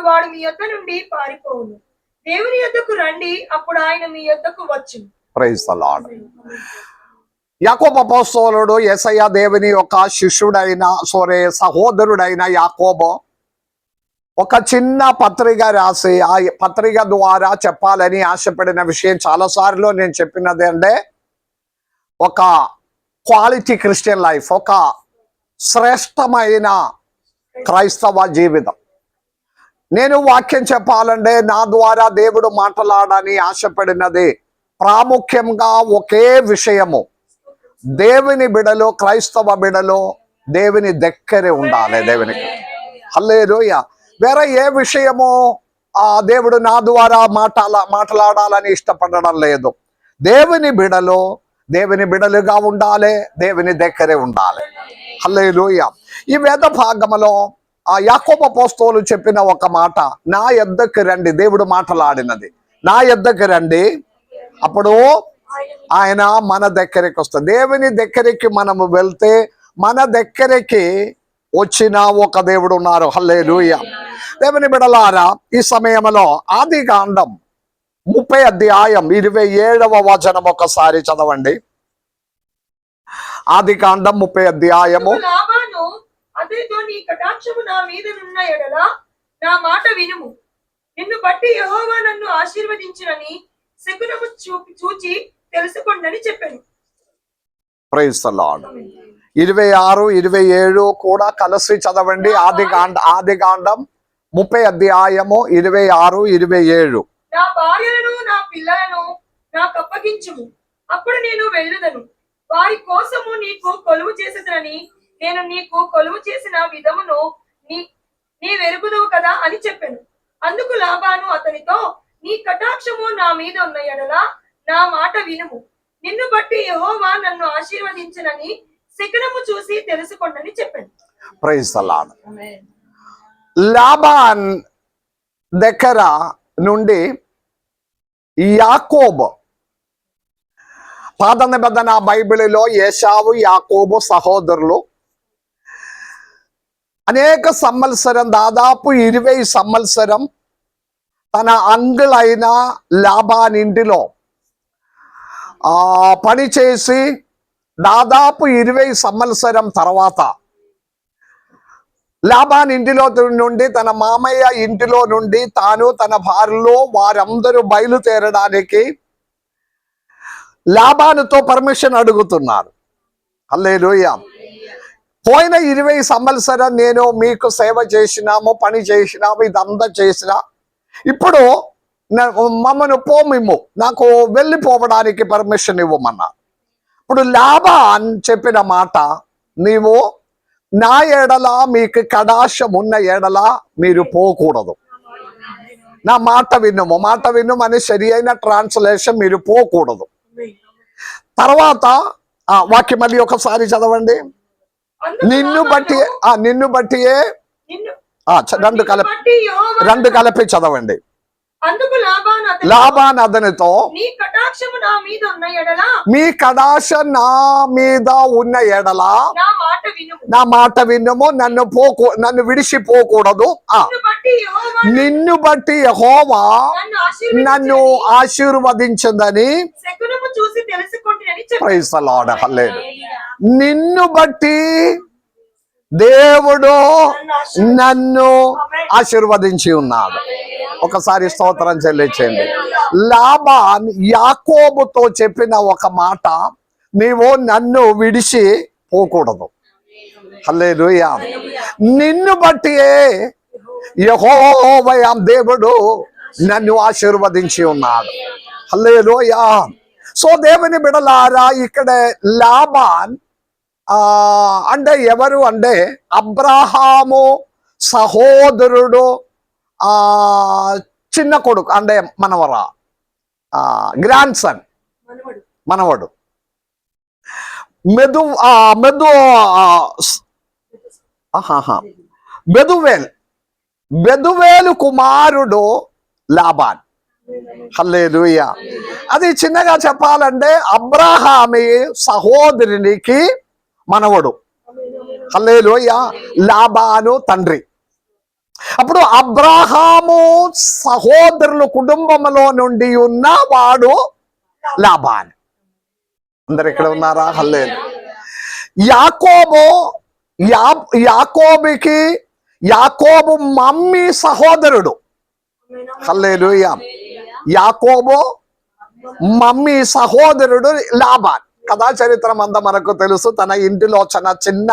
వాడు మీ యొద్ద నుండి పారిపోవును. దేవుని యొద్దకు రండి, అప్పుడు ఆయన మీ యొద్దకు వచ్చును. Praise the lord. యాకోబు అపోస్తలుడు యేసయ్య దేవుని యొక్క శిష్యుడైన సహోదరుడైన యాకోబు ఒక చిన్న పత్రిక రాసి ఆ పత్రిక ద్వారా చెప్పాలని ఆశపడిన విషయం చాలాసార్లు నేను చెప్పినది అంటే ఒక క్వాలిటీ క్రిస్టియన్ లైఫ్, ఒక శ్రేష్టమైన క్రైస్తవ జీవితం. నేను వాక్యం చెప్పాలంటే నా ద్వారా దేవుడు మాట్లాడని ఆశపడినది ప్రాముఖ్యంగా ఒకే విషయము. దేవుని బిడలో, క్రైస్తవ బిడలో దేవుని దగ్గరే ఉండాలి. దేవునికి హల్లెలూయా. వేరే ఏ విషయమో దేవుడు నా ద్వారా మాట్లాడాలని ఇష్టపడడం లేదు. దేవుని బిడలో దేవుని బిడలుగా ఉండాలి, దేవుని దగ్గరే ఉండాలి. హల్లెలూయా. ఈ వేద భాగములో యాకోబు అపోస్తలుడు చెప్పిన ఒక మాట, నా యొద్దకు రండి. దేవుడు మాట్లాడినది, నా యొద్దకు రండి, అప్పుడు ఆయన మన దగ్గరికి వస్తుంది. దేవుని దగ్గరికి మనము వెళ్తే మన దగ్గరికి వచ్చిన ఒక దేవుడు ఉన్నారు. హల్లెలూయా. దేవుని బిడలారా, ఈ సమయంలో ఆదికాండం 30 అధ్యాయం 27వ వచనం ఒకసారి చదవండి. ఆదికాండం 30 అధ్యాయము. లాబాను అతనితో, నీ కటాక్షము నా మీదనున్న ఎడల నా మాట వినుము, నిన్ను బట్టి యెహోవా నన్ను ఆశీర్వదించునని శకునము చూచి తెలుసుకోండి చెప్పాను. Praise the lord. 26, 27 కూడా కలిసి చదవండి. ఆదికాండం 30 అధ్యాయము 26, 27. నా భార్యలను నా పిల్లలను నాకు అప్పగించుము, అప్పుడు నేను వెళ్ళుదను. వారి కోసము నీకు కొలువు చేసేదనని నేను నీకు కొలువు చేసిన విధమును నీ వెరుగుదువు కదా అని చెప్పాను. అందుకు లాబాను అతనితో, నీ కటాక్షము నా మీద ఉన్న ఎడల నా మాట వినుము, నిన్ను బట్టి యెహోవా నన్ను ఆశీర్వదించునని శకునము చూసి తెలుసుకోండి చెప్పాను. Praise the lord. లాబాన్ దగ్గర నుండి యాకోబు, పాత నిబంధన బైబిల్లో ఏశావు యాకోబు సహోదరులు అనేక సంవత్సరం, దాదాపు 20 సంవత్సరం తన అంకుల్ అయిన లాబాన్ ఇంటిలో పనిచేసి దాదాపు 20 సంవత్సరం తర్వాత లాబాన్ ఇంటిలో నుండి, తన మామయ్య ఇంటిలో నుండి తాను తన భార్యలో వారందరూ బయలుదేరడానికి లాబానుతో పర్మిషన్ అడుగుతున్నారు. హల్లెలూయా. పోయిన 20 సంవత్సరం నేను మీకు సేవ చేసినాము, పని చేసినాము, ఇదంతా చేసినా, ఇప్పుడు మమ్మను పోమిమ్ము, నాకు వెళ్ళిపోవడానికి పర్మిషన్ ఇవ్వమన్నా. ఇప్పుడు లాబాన్ చెప్పిన మాట, నీవు నా ఎడల మీకు కడాశం ఉన్న ఎడల మీరు పోకూడదు, నా మాట వినుము. మాట వినుము అని సరి అయిన ట్రాన్స్లేషన్, మీరు పోకూడదు. తర్వాత వాక్యం మళ్ళీ ఒకసారి చదవండి. నిన్ను బట్టియే రెండు కలిపి చదవండి. అందుకు లాబాను అతనితో, మీ కటాక్షం నా మీద ఉన్న ఎడల నా మాట వినుము, నన్ను విడిచిపోకూడదు. నిన్ను బట్టి యెహోవా నన్ను ఆశీర్వదించిందని. Praise the Lord. హల్లెలూయా. నిన్ను బట్టి దేవుడు నన్ను ఆశీర్వదించి ఉన్నాడు. ఒకసారి స్తోత్రం చెల్లించండి. లాబాన్ యాకోబుతో చెప్పిన ఒక మాట, నీవు నన్ను విడిచి పోకూడదు. హల్లెలూయా. నిన్ను బట్టి యెహోవా దేవుడు నన్ను ఆశీర్వదించి ఉన్నాడు. హల్లెలూయా. సో దేవుని బిడలారా, ఇక్కడ లాబాన్ అంటే ఎవరు అంటే అబ్రహాము సహోదరుడు చిన్న కొడుకు, అంటే మనవరా, గ్రాండ్ సన్, మనవడు. బెదువేలు కుమారుడు లాబాన్. హల్లెలూయా. అది చిన్నగా చెప్పాలంటే అబ్రహాము సహోదరునికి మనవడు. హల్లెలూయా. లాబాను తండ్రి. అప్పుడు అబ్రహాము సహోదరుల కుటుంబంలో నుండి ఉన్న వాడు లాబాను. అందరు ఇక్కడ ఉన్నారా? హల్లేలు. యాకోబు మమ్మీ సహోదరుడు. హల్లేలూయా. యాకోబు మమ్మీ సహోదరుడు లాబాన్. కథా చరిత్రం అంతా మనకు తెలుసు. తన ఇంటిలో చిన్న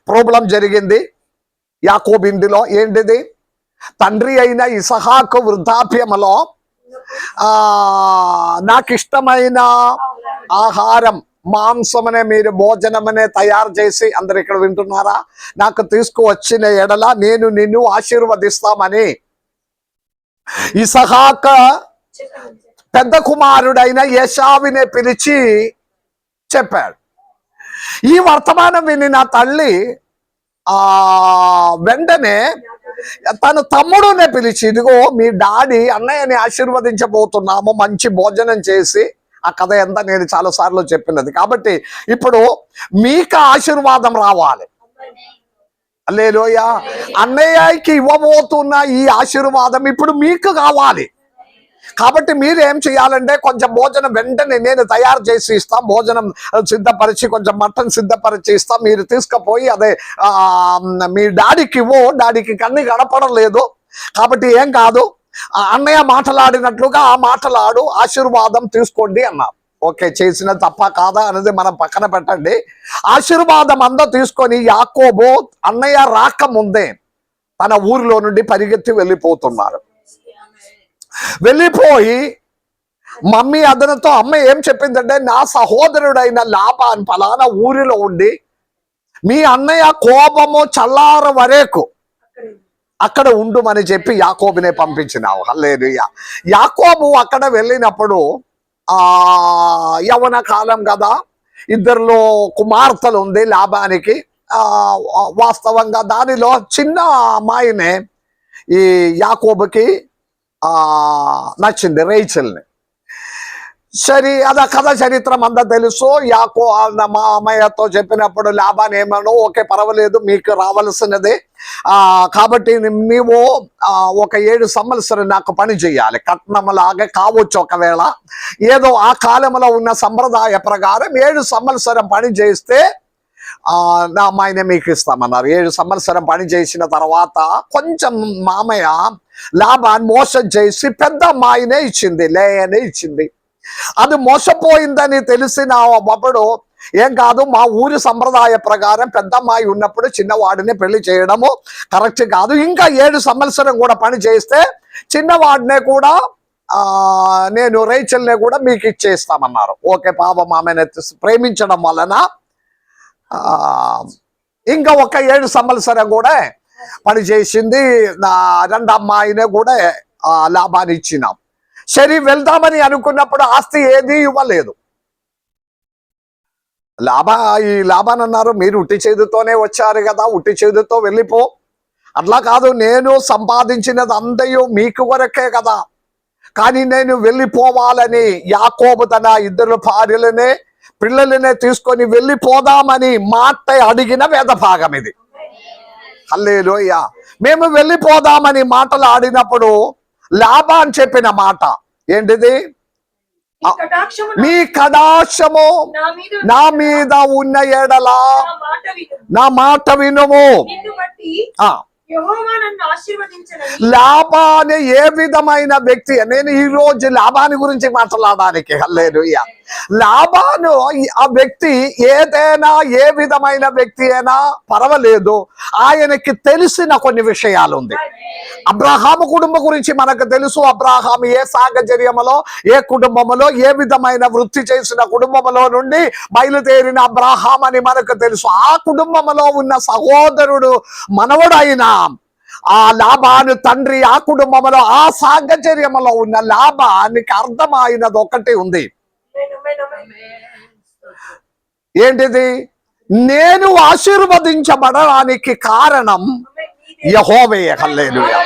ప్రాబ్లం జరిగింది యాకోబు ఇంటిలో. ఏంటిది? తండ్రి అయిన ఇసహాకు వృద్ధాప్యములో నాకు ఇష్టమైన ఆహారం మాంసమనే మీరు భోజనమనే తయారు చేసి, అందరు ఇక్కడ వింటున్నారా, నాకు తీసుకువచ్చిన ఎడల నేను నిన్ను ఆశీర్వదిస్తామని ఇసహాక పెద్ద కుమారుడైన ఏశావునే పిలిచి చెప్పాడు. ఈ వర్తమానం విని నా తల్లి వెంటనే తన తమ్ముడునే పిలిచి, ఇదిగో మీ డాడీ అన్నయ్యని ఆశీర్వదించబోతున్నాము, మంచి భోజనం చేసి. ఆ కథ ఎంత నేను చాలా సార్లు చెప్పినది. కాబట్టి ఇప్పుడు మీకు ఆశీర్వాదం రావాలి. హల్లెలూయా. అన్నయ్యకి ఇవ్వబోతున్న ఈ ఆశీర్వాదం ఇప్పుడు మీకు కావాలి. కాబట్టి మీరు ఏం చేయాలంటే, కొంచెం భోజనం వెంటనే నేను తయారు చేసి ఇస్తాం, భోజనం సిద్ధపరిచి కొంచెం మటన్ సిద్ధపరిచి ఇస్తాం, మీరు తీసుకుపోయి అదే మీ డాడీకి ఇవ్వు. డాడీకి కన్నీ కనపడం లేదు కాబట్టి ఏం కాదు, అన్నయ్య మాట్లాడినట్లుగా ఆ మాటలాడు, ఆశీర్వాదం తీసుకోండి అన్నారు. ఓకే, చేసిన తప్ప కాదా అనేది మనం పక్కన పెట్టండి. ఆశీర్వాదం అంతా తీసుకొని యాకోబు అన్నయ్య రాకముందే తన ఊరిలో నుండి పరిగెత్తి వెళ్ళిపోతున్నారు. వెళ్ళిపోయి మమ్మీ అదనతో అమ్మ ఏం చెప్పిందంటే, నా సహోదరుడైన లాబాన్ ఫలానా ఊరిలో ఉండి మీ అన్నయ్య కోపము చల్లార వరకు అక్కడ ఉండుమని చెప్పి యాకోబునే పంపించినావు. హల్లెలూయా. యాకోబు అక్కడ వెళ్ళినప్పుడు యవన కాలం కదా, ఇద్దరిలో కుమార్తెలు ఉంది లాబానికి. వాస్తవంగా దానిలో చిన్న అమ్మాయినే ఈ యాకోబుకి నచ్చింది, రేచల్ని. సరే, అదా కథ చరిత్రం అంతా తెలుసు. మా అమ్మయ్యతో చెప్పినప్పుడు లాబాన్ ఏమన్నా, ఓకే పర్వాలేదు, మీకు రావాల్సినది కాబట్టి నీవు ఒక 7 సంవత్సరం నాకు పని చేయాలి, కట్నంలాగా కావచ్చు. ఒకవేళ ఏదో ఆ కాలంలో ఉన్న సంప్రదాయ ప్రకారం 7 సంవత్సరం పని చేస్తే నా అమ్మాయినే మీకు ఇస్తామన్నారు. 7 సంవత్సరం పని చేసిన తర్వాత కొంచెం మామయ్య లాబాన్ మోసం చేసి పెద్ద అమ్మాయినే ఇచ్చింది, లేయనే ఇచ్చింది. అది మోసపోయిందని తెలిసిన అప్పుడు ఏం కాదు, మా ఊరి సంప్రదాయ ప్రకారం పెద్ద అమ్మాయి ఉన్నప్పుడు చిన్నవాడిని పెళ్లి చేయడము కరెక్ట్ కాదు. ఇంకా 7 సంవత్సరం కూడా పని చేస్తే చిన్నవాడినే కూడా నేను రేచల్నే కూడా మీకు ఇచ్చేస్తామన్నారు. ఓకే, పాపం ఆమెను ప్రేమించడం వలన ఇంకా ఒక 7 సంవత్సరం కూడా పని చేసింది. నా 2వ అమ్మాయినే కూడా లాభాన్ని ఇచ్చినాం. సరే, వెళ్దామని అనుకున్నప్పుడు ఆస్తి ఏది ఇవ్వలేదు. ఈ లాభాన్ని అన్నారు, మీరు ఉట్టి చేతితోనే వచ్చారు కదా, ఉట్టి చేతితో వెళ్ళిపో. అట్లా కాదు, నేను సంపాదించినది అంతయు మీకు వరకే కదా, కానీ నేను వెళ్ళిపోవాలని యాకోబు తన 2 భార్యలనే పిల్లలనే తీసుకొని వెళ్ళిపోదామని మాట అడిగిన వేద భాగం ఇది. హల్లెలూయా. మేము వెళ్ళిపోదామని మాటలు ఆడినప్పుడు లాబాన్ చెప్పిన మాట ఏంటిది? మీ కటాక్షము నా మీద ఉన్న ఎడల నా మాట వినుము. లాబాను ఏ విధమైన వ్యక్తి? నేను ఈ రోజు లాబాను గురించి మాట్లాడడానికి. హల్లెలూయా. లాబాను ఆ వ్యక్తి ఏదైనా ఏ విధమైన వ్యక్తి అయినా పర్వాలేదు, ఆయనకి తెలిసిన కొన్ని విషయాలు ఉంది. అబ్రహాము కుటుంబం గురించి మనకు తెలుసు. అబ్రహాము ఏ సాహచర్యములో, ఏ కుటుంబములో, ఏ విధమైన వృత్తి చేసిన కుటుంబములో నుండి బయలుదేరిన అబ్రహాం అని మనకు తెలుసు. ఆ కుటుంబములో ఉన్న సహోదరుడు మనవడైన ఆ లాబాను తండ్రి ఆ కుటుంబంలో ఆ సాహచర్యములో ఉన్న లాబానికి అర్థమైనది ఒకటి ఉంది. ఏంటిది? నేను ఆశీర్వదించబడడానికి కారణం యెహోవే. హల్లెలూయా,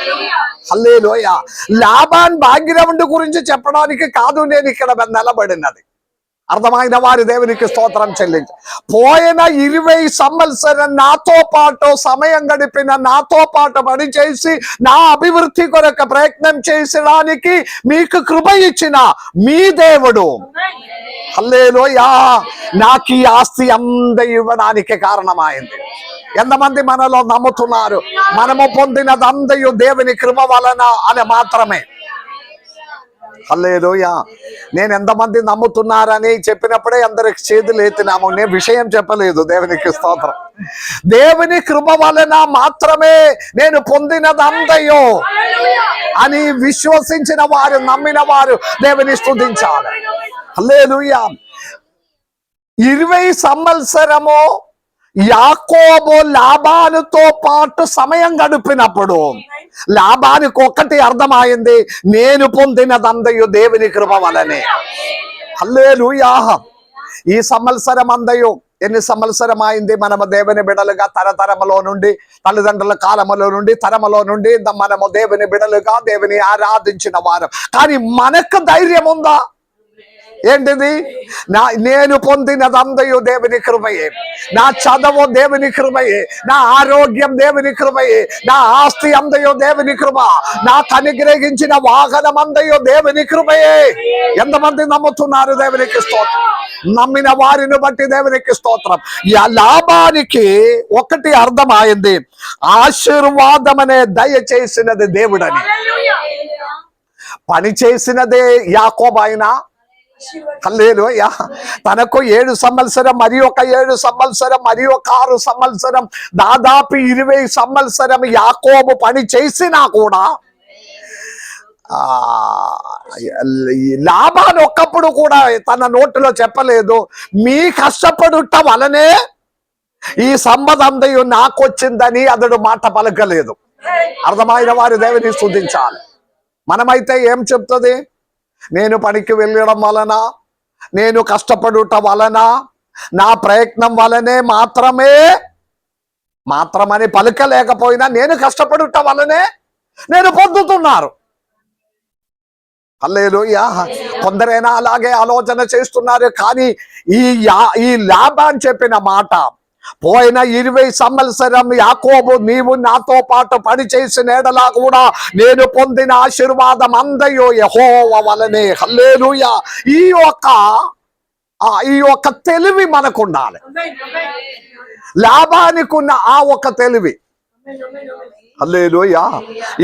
హల్లెలూయా. లాబాన్ బ్యాక్గ్రౌండ్ గురించి చెప్పడానికి కాదు నేను ఇక్కడ నిలబడినది. అర్థమైన వారి దేవునికి స్తోత్రం చెల్లించు. పోయిన 20 సంవత్సరం నాతో పాటు సమయం గడిపిన, నాతో పాటు పని చేసి నా అభివృద్ధి కొరకు ప్రయత్నం చేసడానికి మీకు కృప ఇచ్చిన మీ దేవుడు హల్లెలూయా నాకు ఈ ఆస్తి అంద ఇవ్వడానికి కారణమైంది. ఎంతమంది మనలో నమ్ముతున్నారు? మనము పొందినదందయు దేవుని కృప వలన అని మాత్రమే. హల్లెలూయా. నేను ఎంతమంది నమ్ముతున్నారని చెప్పినప్పుడే అందరికి చేతులు ఎత్తినాము. నేను విషయం చెప్పలేదు. దేవునికి స్తోత్రం. దేవుని కృప వలన మాత్రమే నేను పొందినదందయో అని విశ్వసించిన వారు, నమ్మిన వారు దేవుని స్తుతించాలి. హల్లెలూయా. 20 సంవత్సరము యాకోబు లాబానుతో పాటు సమయం గడిపినప్పుడు లాబానికి ఒక్కటి అర్థమైంది, నేను పొందినదందయు దేవుని కృప వలనే. హల్లెలూయా. ఈ సంవత్సరం అందయు ఎన్ని సంవత్సరం అయింది మనము దేవుని బిడలుగా, తరతరములో నుండి, తల్లిదండ్రుల కాలములో నుండి, తరములో నుండి మనము దేవుని బిడలుగా దేవుని ఆరాధించిన వారు. కానీ మనకు ధైర్యం ఉందా? ఏంటిది? నేను పొందినదందయు దేవుని కృపయే, నా చదువు దేవుని కృపయే, నా ఆరోగ్యం దేవుని కృపయే, నా ఆస్తి అందయో దేవుని కృప, నాకు అనుగ్రహించిన వాహనం అందయో దేవుని కృపయే. ఎంతమంది నమ్ముతున్నారు? దేవునికి స్తోత్రం. నమ్మిన వారిని బట్టి దేవునికి స్తోత్రం. లాబానికి ఒకటి అర్థమైంది, ఆశీర్వాదం అనే దయచేసినది దేవుడని. పని చేసినదే యాకోబు అయినా హల్లెలూయా. తనకు 7 సంవత్సరం, మరి ఒక 7 సంవత్సరం, మరి ఒక 6 సంవత్సరం, దాదాపు 20 సంవత్సరం యాకోబు పని చేసినా కూడా లాబాను ఒక్కప్పుడు కూడా తన నోటిలో చెప్పలేదు, మీ కష్టపడుట వలనే ఈ సంపదందయు నాకు వచ్చిందని అతడు మాట పలకలేదు. అర్థమైన వారి దేవుని స్తుతించాలి. మనమైతే ఏం చెప్తుంది? నేను పనికి వెళ్ళడం వలన, నేను కష్టపడుట వలన, నా ప్రయత్నం వలనే మాత్రమని పలకలేకపోయినా నేను కష్టపడుట వలనే నేను పొందుతున్నారు. హల్లెలూయా. కొందరైనా అలాగే ఆలోచన చేస్తున్నారు. కానీ ఈ లాబాను చెప్పిన మాట, పోయిన 20 సంవత్సరం యాకోబు నీవు నాతో పాటు పని చేసిన ఎడలా కూడా నేను పొందిన ఆశీర్వాదం అందయో యెహోవా వలనే. హల్లెలూయా. ఈ యొక్క తెలివి మనకు ఉండాలి. లాబానికున్న ఆ ఒక తెలివి. హల్లెలూయా.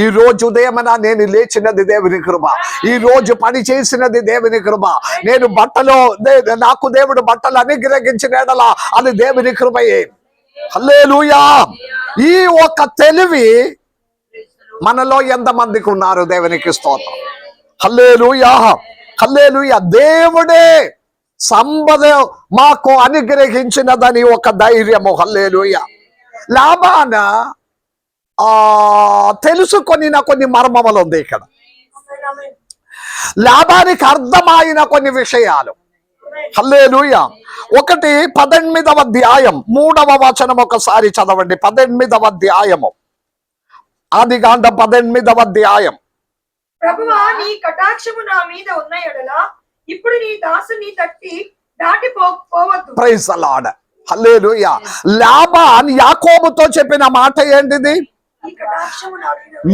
ఈ రోజు ఉదయమన నేను లేచినది దేవుని కృప, ఈ రోజు పని చేసినది దేవుని కృప, నేను నాకు దేవుడు బట్టలు అనుగ్రహించిన ఎడలా అది దేవుని కృపయే. హల్లెలూయా. ఈ ఒక తెలివి మనలో ఎంతమందికి ఉన్నారు? దేవునికి స్తోత్రం. హల్లెలూయా. హల్లెలూయా. దేవుడే సంపద మాకు అనుగ్రహించినదని ఒక ధైర్యము. హల్లెలూయా. లాబాన తెలుసుకొనిన కొన్ని మర్మములు ఉంది ఇక్కడ. లాబానికి అర్థమైన కొన్ని విషయాలు. హల్లెలూయా. ఒకటి 18వ అధ్యాయం 3వ వచనం ఒకసారి చదవండి. 18వ అధ్యాయము, ఆదికాండం 18వ అధ్యాయం. ప్రభువా, నీ కటాక్షము నా మీద ఉన్న ఎడల ఇప్పుడు నీ దాసుని దాటిపోవద్దు. Praise the Lord. హల్లెలూయా. లాబాన్ యాకోబుతో చెప్పిన మాట ఏంటిది?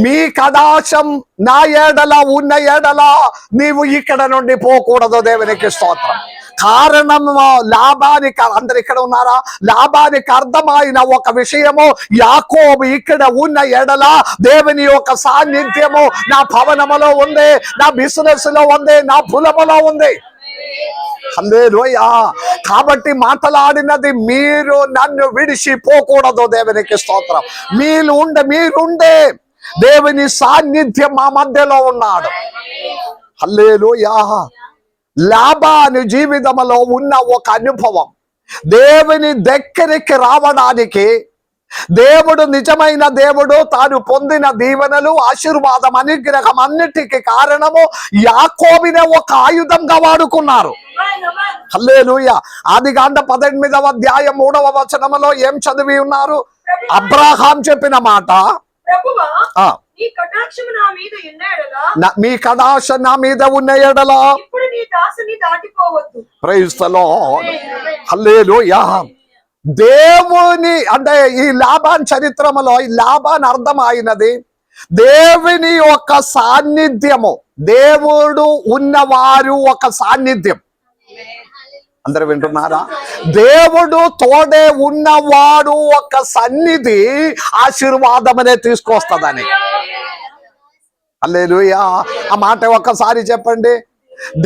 మీ కటాక్షం నా ఏడల ఉన్న ఏడల నీవు ఇక్కడ నుండి పోకూడదు. దేవునికి స్తోత్రం. కారణం లాబానికి, అందరు ఇక్కడ ఉన్నారా? లాబానికి అర్థమైన ఒక విషయము, యాకోబు ఇక్కడ ఉన్న ఎడల దేవుని యొక్క సాన్నిధ్యము నా భవనములో ఉంది, నా బిజినెస్ లో ఉంది, నా పొలములో ఉంది. హల్లెలూయా. కాబట్టి మాట్లాడినది, మీరు నన్ను విడిచిపోకూడదు. దేవునికి స్తోత్రం. మీరుండే దేవుని సాన్నిధ్యం మా మధ్యలో ఉన్నాడు. హల్లెలూయా. లాబాను జీవితంలో ఉన్న ఒక అనుభవం, దేవుని దగ్గరికి రావడానికి దేవుడు నిజమైన దేవుడు, తాను పొందిన దీవెనలు, ఆశీర్వాదం, అనుగ్రహం అన్నిటికీ కారణము యాకోబునే ఒక ఆయుధంగా వాడుకున్నారు. హల్లెలూయా. ఆదికాండం 18వ అధ్యాయం 3వ వచనములో ఏం చదివి ఉన్నారు? అబ్రహాం చెప్పిన మాట, ప్రభువా, ఈ కటాక్షము నా మీద ఉన్న ఎడల మీ కటాక్ష నా మీద ఉన్న ఎడల ఇప్పుడు నీ దాసుని దాటిపోవద్దు. Praise the Lord. హల్లెలూయా. దేవుని అంటే ఈ లాబాన్ చరిత్రములో ఈ లాబాన్ అర్థమైనది దేవుని ఒక సాన్నిధ్యము, దేవుడు ఉన్నవారు ఒక సాన్నిధ్యం. అందరు వింటున్నారా? దేవుడు తోడే ఉన్నవాడు ఒక సన్నిధి ఆశీర్వాదమనే తీసుకొస్తుందని. హల్లెలూయా. ఆ మాట ఒక్కసారి చెప్పండి.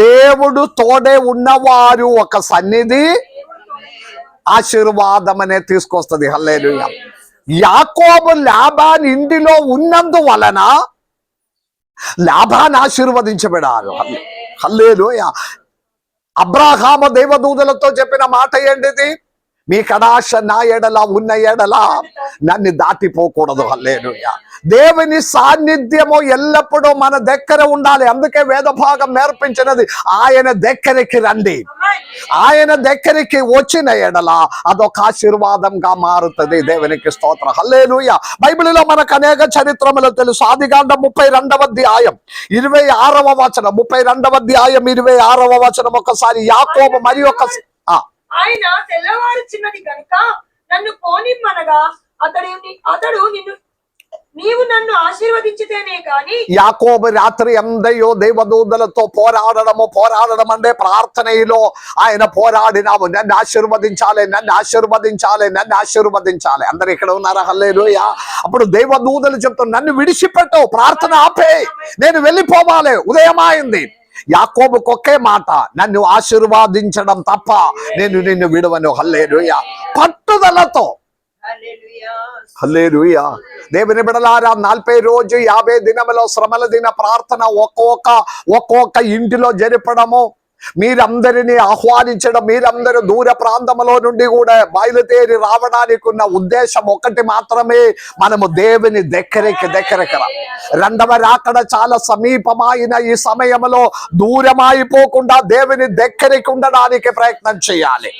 దేవుడు తోడే ఉన్నవారు ఒక సన్నిధి ఆశీర్వాదం అనే తీసుకొస్తుంది. హల్లెలూయా. యాకోబు లాబాన్ ఇంటిలో ఉన్నందువలన లాబాన్ ఆశీర్వదించబడారు. హల్లెలూయా. అబ్రాహాము దేవదూతలతో చెప్పిన మాట ఏంటిది? మీ కడాశ నా ఎడల ఉన్న ఎడల నన్ను దాటిపోకూడదు. హల్లెలూయా. దేవుని సాన్నిధ్యము ఎల్లప్పుడూ మన దగ్గర ఉండాలి. అందుకే వేద భాగం నేర్పించినది ఆయన దగ్గరికి రండి. ఆయన దగ్గరికి వచ్చిన ఎడల అదొక ఆశీర్వాదంగా మారుతుంది. దేవునికి స్తోత్రం. హల్లెలూయా. బైబిల్లో మనకు అనేక చరిత్రములు తెలుసు. ఆదికాండం 32వ అధ్యాయం 26వ వచనం, 32వ అధ్యాయం 26వ వచనం. ఒకసారి యాకోబు మరి ఆయన తెల్లవారుచున్నది కనుక నన్ను పోనిమ్మనగా అతడు నీవు నన్ను ఆశీర్వదించితేనే గాని. యాకోబు రాత్రి ఎందయో దేవదూతలతో పోరాడడం అంటే ప్రార్థనలో ఆయన పోరాడినావు. నన్ను ఆశీర్వదించాలి, నన్ను ఆశీర్వదించాలి, నన్ను ఆశీర్వదించాలి. అందరు ఇక్కడ ఉన్నారా? హల్లెలూయా. అప్పుడు దేవదూతలు చెప్తారు, నన్ను విడిచిపెట్టు, ప్రార్థన ఆపే, నేను వెళ్ళిపోవాలి. ఉదయమైంది. యాకోబుకు ఒకే మాట, నన్ను ఆశీర్వాదించడం తప్ప నేను నిన్ను విడవను. హల్లెలూయా. పట్టుదలతో. హల్లెలూయా. దేవుని బిడ్డలారా, 40 రోజు 50 దినములో శ్రమల దిన ప్రార్థన ఒక్కొక్క ఇంటిలో జరిపడము, మీరందరినీ ఆహ్వానించడం, మీరందరూ దూర ప్రాంతంలో నుండి కూడా బయలుదేరి రావడానికి ఉన్న ఉద్దేశం ఒకటి మాత్రమే, మనము దేవుని దగ్గరికి రా. రెండవ రాకడ చాలా సమీపమైన ఈ సమయంలో దూరమైపోకుండా దేవుని దగ్గరికి ఉండడానికి ప్రయత్నం చేయాలి.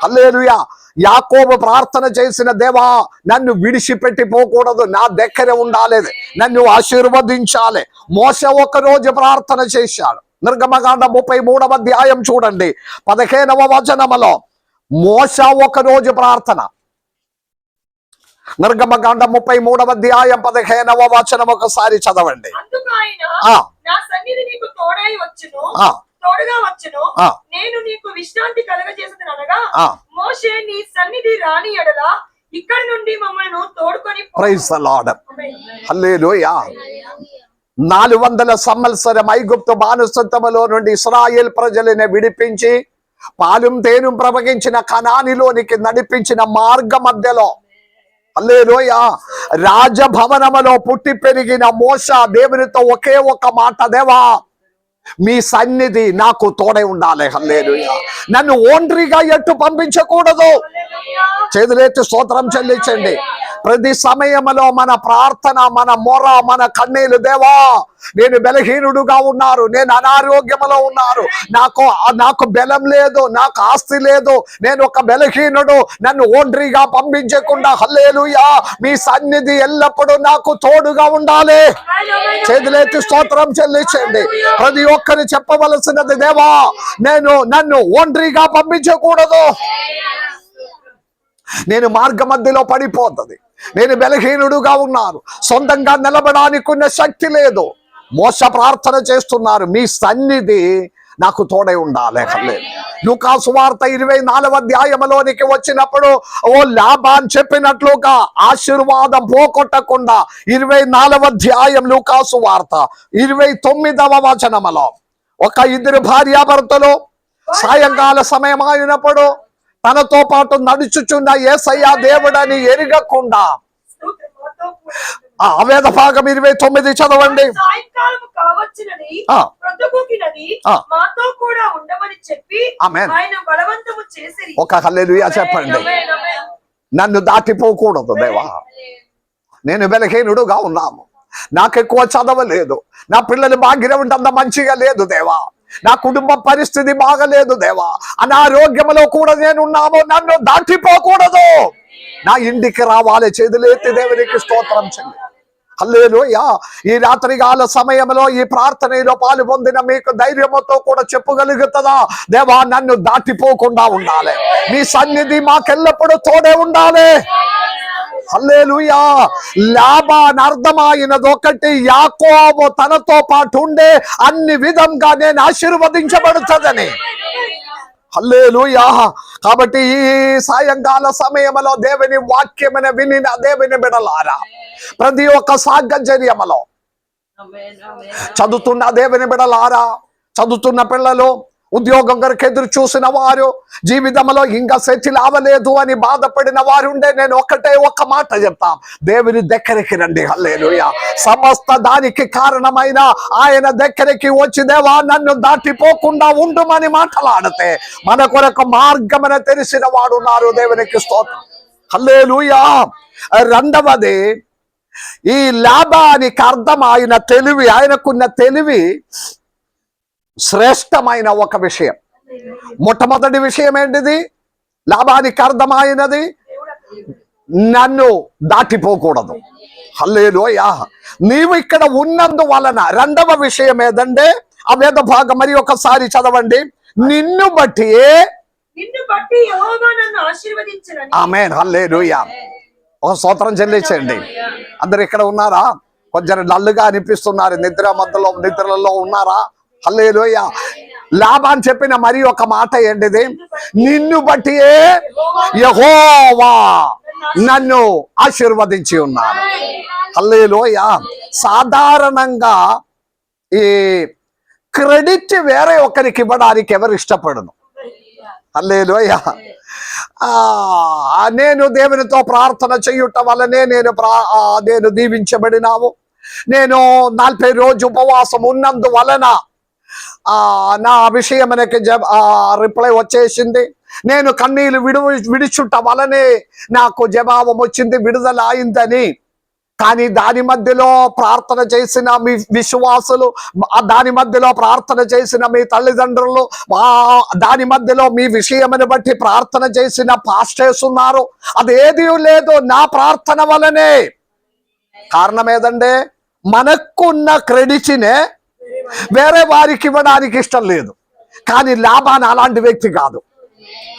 హల్లెలూయా. యాకోబు ప్రార్థన చేసిన, దేవా నన్ను విడిచిపెట్టి పోకూడదు, నా దగ్గర ఉండాలి, నన్ను ఆశీర్వదించాలి. మోషే ఒక రోజు ప్రార్థన చేశాడు. నిర్గమకాండం 33వ అధ్యాయం చూడండి, 15వ వచనములో మోషే ఒక రోజు ప్రార్థన. నిర్గమకాండం 33వ అధ్యాయం 15వ వచనం ఒకసారి చదవండి. తోడుగా వచ్చును, నేను నీకు విశ్రాంతి కలగజేసేదనగా మోషే నీ సన్నిధి రాని ఎడల ఇక్కడి నుండి మమ్మల్ని తోడుకొని. Praise the Lord. హల్లెలూయా. 400 సంవత్సరం ఐగుప్తు బానిసత్వములో నుండి ఇశ్రాయేల్ ప్రజలను విడిపించి పాలుం తేను ప్రవహించిన కనానిలోనికి నడిపించిన మార్గ మధ్యలో, హల్లెలూయా, రాజభవనములో పుట్టి పెరిగిన మోషే దేవునితో ఒకే ఒక మాట, దేవా మీ సన్నిధి నాకు తోడై ఉండాలి. హల్లెలూయా. నన్ను ఒంటరిగా ఎట్టు పంపించకూడదు. చేతులెత్తి స్తోత్రం చెల్లించండి. ప్రతి సమయంలో మన ప్రార్థన, మన మొర, మన కన్నీలు, దేవా నేను బలహీనుడుగా ఉన్నారు, నేను అనారోగ్యములో ఉన్నారు, నాకు బలం లేదు, నాకు ఆస్తి లేదు, నేను ఒక బలహీనుడు, నన్ను ఒంటరిగా పంపించకుండా హల్లెలూయా మీ సన్నిధి ఎల్లప్పుడూ నాకు తోడుగా ఉండాలి. చేతులెత్తి స్తోత్రం చెల్లించండి. ప్రతి ఒక్కరు చెప్పవలసినది, దేవా నన్ను ఒంటరిగా పంపించకూడదు. నేను మార్గ మధ్యలో పడిపోతుంది, నేను బలహీనుడుగా ఉన్నాను, సొంతంగా నిలబడానికి ఉన్న శక్తి లేదు. మోషే ప్రార్థన చేస్తున్నారు, మీ సన్నిధి నాకు తోడై ఉండాలి. లూకా సువార్త 24వ అధ్యాయంలోనికి వచ్చినప్పుడు లాబాన్ చెప్పినట్లుగా ఆశీర్వాదం పోగొట్టకుండా 24వ అధ్యాయం లూకా సువార్త 29వ వచనములో ఒక ఇద్దరు భార్యాభర్తలు సాయంకాల సమయం అయినప్పుడు తనతో పాటు నడుచుచున్న యేసయ్య దేవుడని ఎరగకుండా, వేద భాగం 29 చదవండి. ఒక హల్లెలూయా చెప్పండి. నన్ను దాటిపోకూడదు దేవా, నేను బలహీనుడుగా ఉన్నాము, నాకు ఎక్కువ చదవలేదు, నా పిల్లలు భాగ్యం అంత మంచిగా లేదు దేవా, నా కుటుంబ పరిస్థితి బాగలేదు దేవా, అనారోగ్యంలో కూడా నేనున్నాము, నన్ను దాటిపోకూడదు, నా ఇంటికి రావాలి. చేతులెత్తి దేవునికి స్తోత్రం చెల్లి. హల్లెలూయా. ఈ రాత్రికాల సమయంలో ఈ ప్రార్థనలో పాలు పొందిన మీకు ధైర్యంతో కూడా చెప్పగలుగుతుందా, దేవా నన్ను దాటిపోకుండా ఉండాలి, నీ సన్నిధి మాకెల్లప్పుడూ తోడే ఉండాలి. హల్లెలూయా. లాబాను అర్థమైనది ఒకటి, యాకోబు తనతో పాటు ఉండే అన్ని విధంగా నేను ఆశీర్వదించబడుతుందని. హల్లెలూయా. కాబట్టి ఈ సాయంకాల సమయంలో దేవుని వాక్యమైన వినిన దేవుని బిడలారా, ప్రతి ఒక్క సాహచర్యములో చదువుతున్న దేవుని బిడలారా, చదువుతున్న పిల్లలు, ఉద్యోగం కొరకు ఎదురు చూసిన వారు, జీవితంలో ఇంకా సెటిల్ అవ్వలేదు అని బాధపడిన వారు ఉండే, నేను ఒక్క మాట చెప్తాం, దేవుని దగ్గరికి రండి. హల్లెలూయా. సమస్త దానికి కారణమైన ఆయన దగ్గరికి వచ్చి, దేవా నన్ను దాటిపోకుండా ఉండుమని మాట్లాడితే మన కొరకు మార్గమని తెలిసిన వాడు ఉన్నారు. దేవునికి స్తోత్రం. హల్లెలూయా. రెండవది, ఈ లాబానికి అర్థమైన తెలివి, ఆయనకున్న తెలివి శ్రేష్టమైన ఒక విషయం. మొట్టమొదటి విషయం ఏంటిది? లాబానికి అర్థమైనది, నన్ను దాటిపోకూడదు. హల్లెలూయా. నీవు ఇక్కడ ఉన్నందువలన. రెండవ విషయం ఏదంటే, ఆ వేద భాగం మరి ఒకసారి చదవండి. నిన్ను బట్టి యెహోవా నన్ను ఆశీర్వదించునని. ఆమేన్. హల్లెలూయా. ఒక స్తోత్రం చెల్లించండి. అందరు ఇక్కడ ఉన్నారా? కొంచెం నల్లుగా అనిపిస్తున్నారు, నిద్రలలో ఉన్నారా? హల్లెలూయా. లాబాను చెప్పిన మరి ఒక మాట ఏంటిది? నిన్ను బట్టి యెహోవా నన్ను ఆశీర్వదించి ఉన్నాడు. హల్లెలూయా. సాధారణంగా ఈ క్రెడిట్ వేరే ఒకరికి ఇవ్వడానికి ఎవరు ఇష్టపడను. హల్లెలూయా. నేను దేవునితో ప్రార్థన చేయుట వల్లనే నేను దీవించబడినాము. నేను 40 రోజు ఉపవాసం ఉన్నందు వలన నా విషయం మనకి రిప్లై వచ్చేసింది. నేను కన్నీళ్ళు విడిచుట వలనే నాకు జవాబం వచ్చింది, విడుదల అయిందని. కానీ దాని మధ్యలో ప్రార్థన చేసిన మీ విశ్వాసులు, దాని మధ్యలో ప్రార్థన చేసిన మీ తల్లిదండ్రులు, దాని మధ్యలో మీ విషయమని బట్టి ప్రార్థన చేసిన పాస్టర్స్ ఉన్నారు. అదేది లేదు, నా ప్రార్థన వలనే. కారణం ఏదంటే, మనకున్న క్రెడిట్నే వేరే వారికి ఇవ్వడానికి ఇష్టం లేదు. కానీ లాబాను అలాంటి వ్యక్తి కాదు.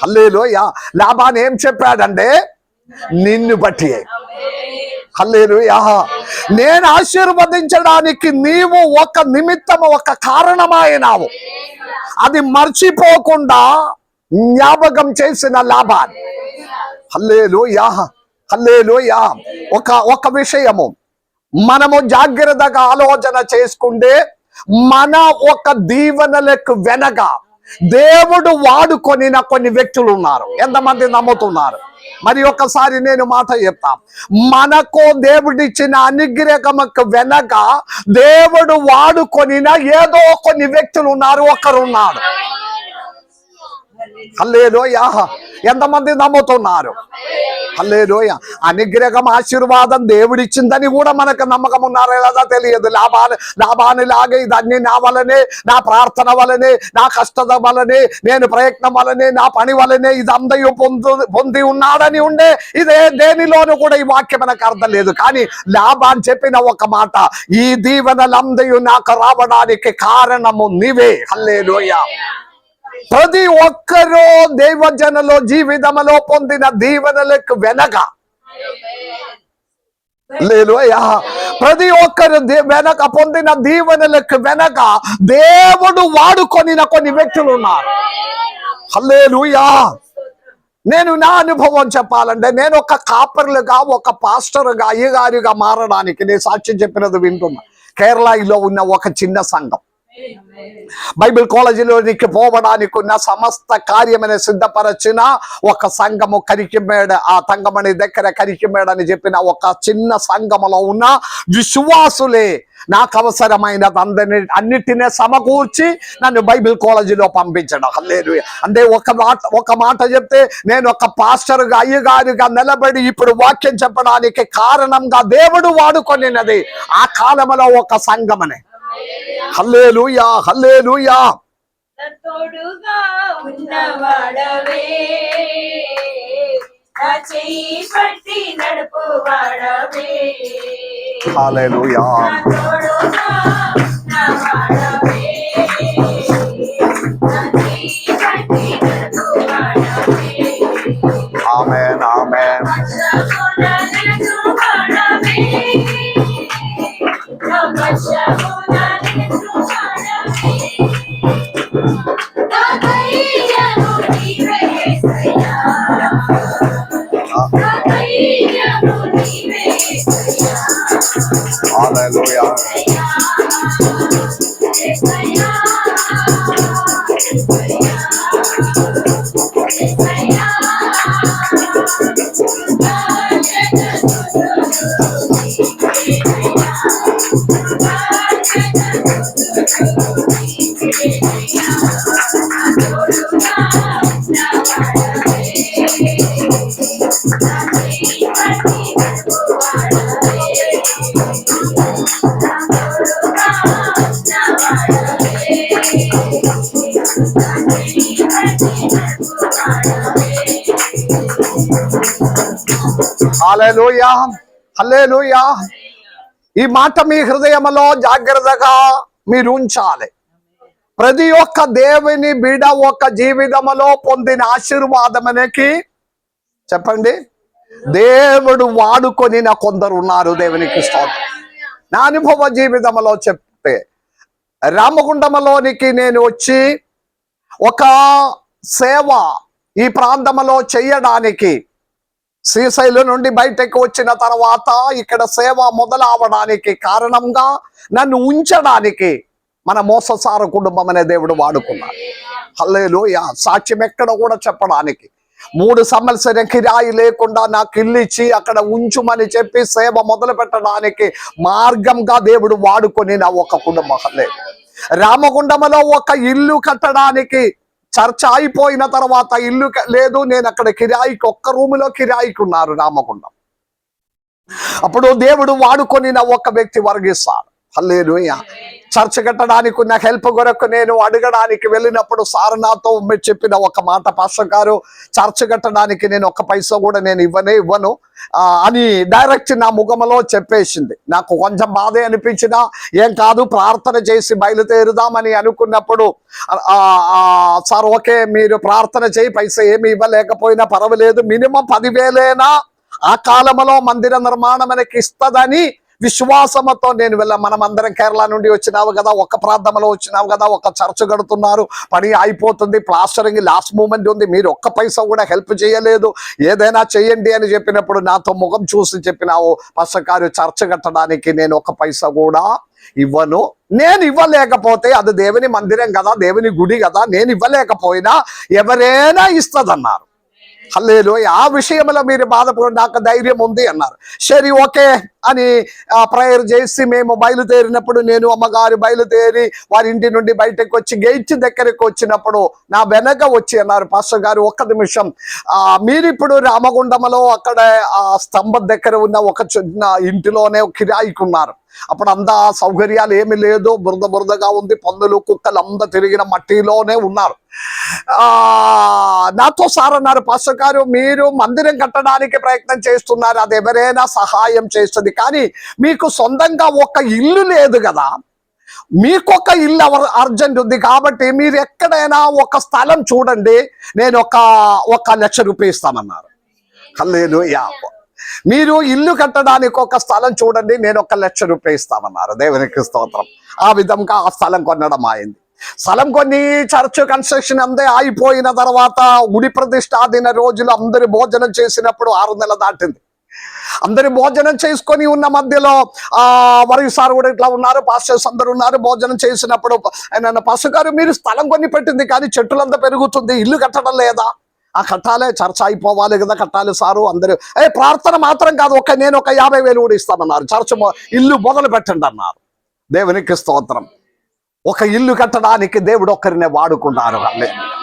హల్లెలూయా. లాబాను ఏం చెప్పాడంటే, నిన్ను బట్టి. హల్లెలూయా. నేను ఆశీర్వదించడానికి నీవు ఒక నిమిత్తము, ఒక కారణమైనావు. అది మర్చిపోకుండా జ్ఞాపకం చేసిన లాబాను. హల్లెలూయా. హల్లెలూయా. ఒక విషయము మనము జాగ్రత్తగా ఆలోచన చేసుకుంటే, మన ఒక దీవెనలకు వెనక దేవుడు వాడుకొనిన కొన్ని వ్యక్తులు ఉన్నారు. ఎంతమంది నమ్ముతున్నారు? మరి ఒకసారి నేను మాట చెప్తా. మనకు దేవుడిచ్చిన అనుగ్రహముకు వెనక దేవుడు వాడుకొనిన ఏదో కొన్ని వ్యక్తులు ఉన్నారు, ఒకరున్నాడు. హల్లెలూయా. ఎంతమంది నమ్ముతున్నారు? హల్లెలూయా. అనుగ్రహం, ఆశీర్వాదం దేవుడిచ్చిందని కూడా మనకు నమ్మకం ఉన్నారో లేదా తెలియదు. లాబాను లాగే ఇదన్నీ నా వలనే, నా ప్రార్థన వలనే, నా కష్టత వలనే, నేను ప్రయత్నం వలనే, నా పని వలనే ఇదందయు పొంది ఉన్నాడని ఉండే. ఇదే దేనిలోనూ కూడా ఈ వాక్యం మనకు అర్థం లేదు. కానీ లాబాను చెప్పిన ఒక మాట, ఈ దీవెనలందయు నాకు రావడానికి కారణము నీవే. హల్లెలూయా. ప్రతి ఒక్కరూ దైవజనుల జీవితంలో పొందిన దీవెనలకు వెనక, హల్లెలూయా, ప్రతి ఒక్కరు వెనక పొందిన దీవెనలకు వెనక దేవుడు వాడుకొనిన కొన్ని వ్యక్తులు ఉన్నారు. హల్లెలూయా. నేను నా అనుభవం చెప్పాలంటే, నేను ఒక కాపర్లుగా, ఒక పాస్టర్గా, అయ్యగారిగా మారడానికి నేను సాక్ష్యం చెప్పినది వింటున్నా. కేరళలో ఉన్న ఒక చిన్న సంఘం, బైబిల్ కాలేజీలోనికి పోవడానికి ఉన్న సమస్త కార్యమని సిద్ధపరచిన ఒక సంఘము, కరికిమేడ, ఆ తంగమణి దగ్గర కరికిమేడ అని చెప్పిన ఒక చిన్న సంఘములో ఉన్న విశ్వాసులే నాకు అవసరమైన అన్నిటినీ సమకూర్చి నన్ను బైబిల్ కాలేజీలో పంపించడం. హల్లెలూయా. అంటే ఒక మాట చెప్తే, నేను ఒక పాస్టర్గా, అయ్యగారిగా నిలబడి ఇప్పుడు వాక్యం చెప్పడానికి కారణంగా దేవుడు వాడుకొనినది ఆ కాలంలో ఒక సంఘమనే. హల్లెలూయా. హల్లెలూయా. తోడుగా ఉన్నవాడవే, నా చెయ్యి పట్టి నడుపువాడవే, హల్లెలూయా. తోడుగా ఉన్నవాడవే. నన్ను నడుపువాడవే. ఆమేన్ ఆమేన్. హల్లెలూయా. హల్లెలూయా. హల్లెలూయా. ఈ మాట మీ హృదయంలో జాగ్రత్తగా మీరు ఉంచాలి. ప్రతి ఒక్క దేవుని బిడ్డ ఒక్క జీవితంలో పొందిన ఆశీర్వాదమనేకి చెప్పండి, దేవుడు వాడుకొని నా కొందరు ఉన్నారు. దేవునికి స్తోత్రం. నా అనుభవ జీవితంలో చెప్తే, రామగుండంలోనికి నేను వచ్చి ఒక సేవ ఈ ప్రాంతంలో చేయడానికి, శ్రీశైలం నుండి బయటకు వచ్చిన తర్వాత ఇక్కడ సేవ మొదలవడానికి కారణంగా నన్ను ఉంచడానికి మన మోససార కుటుంబం అనే దేవుడు వాడుకున్నాడు. హల్లెలూయా. సాక్ష్యం ఎక్కడ కూడా చెప్పడానికి 3 సంవత్సరం కిరాయి లేకుండా నాకు ఇల్లు ఇచ్చి అక్కడ ఉంచుమని చెప్పి సేవ మొదలు పెట్టడానికి మార్గంగా దేవుడు వాడుకొని నా ఒక కుటుంబం. హల్లెలూయా. రామగుండంలో ఒక ఇల్లు కట్టడానికి చర్చ అయిపోయిన తర్వాత ఇల్లు లేదు, నేను అక్కడ కిరాయికి ఒక్క రూములో కిరాయికి ఉన్నారు రామగుండం. అప్పుడు దేవుడు వాడుకొని నా ఒక్క వ్యక్తి వర్గిస్తాడు. హల్లెలూయా. చర్చ కట్టడానికి ఉన్న హెల్ప్ కొరకు నేను అడగడానికి వెళ్ళినప్పుడు సార్ నాతో చెప్పిన ఒక మాట, పాస్టర్ గారు చర్చ కట్టడానికి నేను ఒక్క పైసా కూడా నేను ఇవ్వను అని డైరెక్ట్ నా ముఖంలో చెప్పేసింది. నాకు కొంచెం బాధే అనిపించినా ఏం కాదు, ప్రార్థన చేసి బయలుదేరుదామని అనుకున్నప్పుడు సార్ ఓకే మీరు ప్రార్థన చేయి, పైసా ఏమి ఇవ్వలేకపోయినా పర్వాలేదు, మినిమం 10,000 ఆ కాలంలో మందిర నిర్మాణం మనకి ఇస్తుందని విశ్వాసంతో నేను మనం అందరం కేరళ నుండి వచ్చినావు కదా, ఒక ప్రాంతంలో వచ్చినావు కదా, ఒక చర్చ్ కడుతున్నారు, పని అయిపోతుంది, ప్లాస్టరింగ్ లాస్ట్ మూమెంట్ ఉంది, మీరు ఒక్క పైసా కూడా హెల్ప్ చేయలేదు, ఏదైనా చేయండి అని చెప్పినప్పుడు నాతో ముఖం చూసి చెప్పినావు, పాస్టర్ గారు చర్చ్ కట్టడానికి నేను ఒక్క పైసా కూడా ఇవ్వను. నేను ఇవ్వలేకపోతే అది దేవుని మందిరం కదా, దేవుని గుడి కదా, నేను ఇవ్వలేకపోయినా ఎవరైనా ఇస్తదన్నారు. హల్లెలూయా. ఆ విషయంలో మీరు బాధపడి నాకు ధైర్యం ఉంది అన్నారు. సరే ఓకే అని ప్రేయర్ చేసి మేము బయలుదేరినప్పుడు, నేను అమ్మగారు బయలుదేరి వారి ఇంటి నుండి బయటకు వచ్చి గేట్ దగ్గరకు వచ్చినప్పుడు నా వెనక వచ్చి అన్నారు, పాస్టర్ గారు ఒక్క నిమిషం, మీరు ఇప్పుడు రామగుండంలో అక్కడ ఆ స్తంభం దగ్గర ఉన్న ఒక చిన్న ఇంటిలోనే కిరాయికి ఉన్నారు. అప్పుడు అంతా సౌకర్యాలు ఏమి లేదు, బురదగా ఉంది, పందులు కుక్కలు అంతా తిరిగిన మట్టిలోనే ఉన్నారు. నాతో సార్ అన్నారు, పాస్టర్ గారు మీరు మందిరం కట్టడానికి ప్రయత్నం చేస్తున్నారు, అది ఎవరైనా సహాయం చేస్తుంది, కానీ మీకు సొంతంగా ఒక ఇల్లు లేదు కదా, మీకొక ఇల్లు అర్జెంట్ ఉంది కాబట్టి మీరు ఎక్కడైనా ఒక స్థలం చూడండి, నేను ఒక ₹1,00,000 ఇస్తామన్నారు. హల్లెలూయా. మీరు ఇల్లు కట్టడానికి ఒక స్థలం చూడండి, నేను ₹1,00,000 ఇస్తామన్నారు. దేవునికి స్తోత్రం. ఆ విధంగా ఆ స్థలం కొనడం అయింది. స్థలం కొన్ని చర్చ్ కన్స్ట్రక్షన్ అంతే అయిపోయిన తర్వాత గుడి ప్రతిష్ఠా దిన రోజులు అందరి భోజనం చేసినప్పుడు 6 నెలలు దాటింది. అందరి భోజనం చేసుకొని ఉన్న మధ్యలో వరి సార్ కూడా ఇట్లా ఉన్నారు, పాస్టర్స్ అందరు ఉన్నారు. భోజనం చేసినప్పుడు ఆయన, పాస్టర్ గారు మీరు స్థలం కొని పెట్టింది కానీ చెట్టులంతా పెరుగుతుంది, ఇల్లు కట్టడం లేదా? కట్టాలి, చర్చ అయిపోవాలి కదా, కట్టాలి సారు. అందరూ ప్రార్థన మాత్రం కాదు, నేను ఒక 50,000 కూడా ఇస్తామన్నారు. చర్చ ఇల్లు మొదలు పెట్టండి అన్నారు. దేవునికి స్తోత్రం. ఒక ఇల్లు కట్టడానికి దేవుడు ఒక్కరినే వాడుకున్నారు.